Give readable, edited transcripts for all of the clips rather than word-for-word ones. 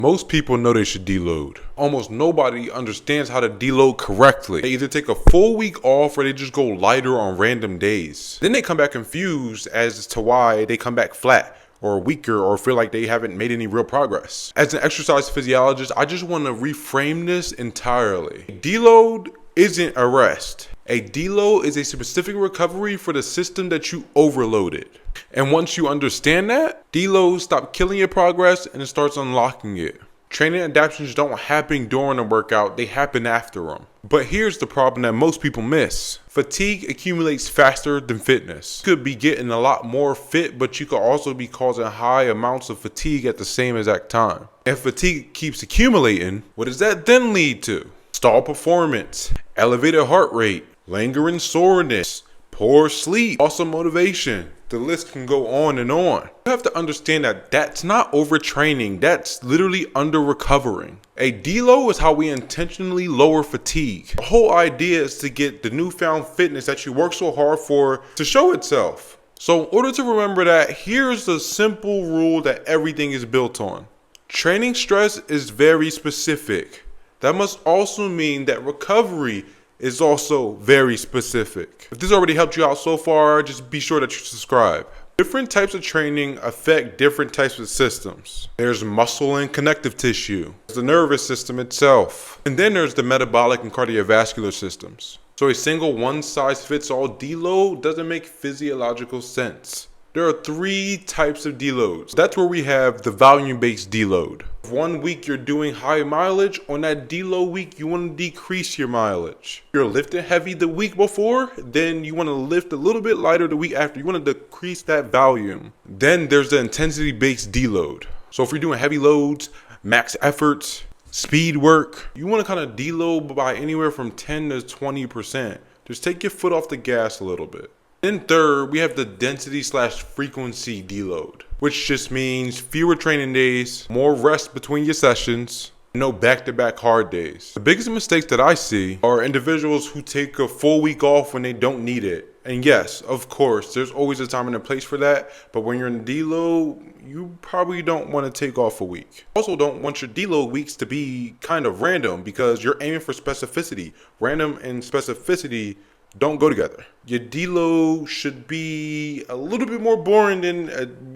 Most people know they should deload. Almost nobody understands how to deload correctly. They either take a full week off or they just go lighter on random days. Then they come back confused as to why they come back flat or weaker or feel like they haven't made any real progress. As an exercise physiologist, I just want to reframe this entirely. Deload isn't a rest. A deload is a specific recovery for the system that you overloaded. And once you understand that, deloads stop killing your progress and it starts unlocking it. Training adaptations don't happen during a workout, they happen after them. But here's the problem that most people miss. Fatigue accumulates faster than fitness. You could be getting a lot more fit, but you could also be causing high amounts of fatigue at the same exact time. If fatigue keeps accumulating, what does that then lead to? Stalled performance, elevated heart rate, lingering soreness, poor sleep, loss of motivation. The list can go on and on. You have to understand that that's not overtraining, that's literally under recovering. A deload is how we intentionally lower fatigue. The whole idea is to get the newfound fitness that you work so hard for to show itself. So in order to remember that, here's the simple rule that everything is built on. Training stress is very specific. That must also mean that recovery is also very specific. If this already helped you out so far, just be sure that you subscribe. Different types of training affect different types of systems. There's muscle and connective tissue. There's the nervous system itself. And then there's the metabolic and cardiovascular systems. So a single one-size-fits-all deload doesn't make physiological sense. There are 3 types of deloads. That's where we have the volume-based deload. If 1 week you're doing high mileage, on that deload week you want to decrease your mileage. If you're lifting heavy the week before, then you want to lift a little bit lighter the week after. You want to decrease that volume. Then there's the intensity-based deload. So if you're doing heavy loads, max efforts, speed work, you want to kind of deload by anywhere from 10 to 20%. Just take your foot off the gas a little bit. Then third, we have the density/frequency deload, which just means fewer training days, more rest between your sessions, no back-to-back hard days. The biggest mistakes that I see are individuals who take a full week off when they don't need it. And yes, of course, there's always a time and a place for that, but when you're in deload, you probably don't want to take off a week. Also don't want your deload weeks to be kind of random because you're aiming for specificity. Random and specificity don't go together. Your deload should be a little bit more boring than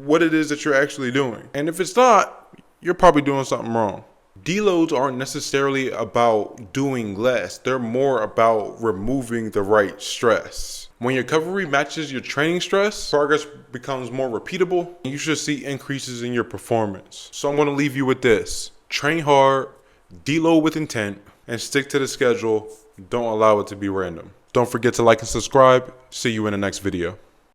what it is that you're actually doing. And if it's not, you're probably doing something wrong. Deloads aren't necessarily about doing less. They're more about removing the right stress. When your recovery matches your training stress, progress becomes more repeatable, and you should see increases in your performance. So I'm going to leave you with this. Train hard, deload with intent, and stick to the schedule. Don't allow it to be random. Don't forget to like and subscribe. See you in the next video.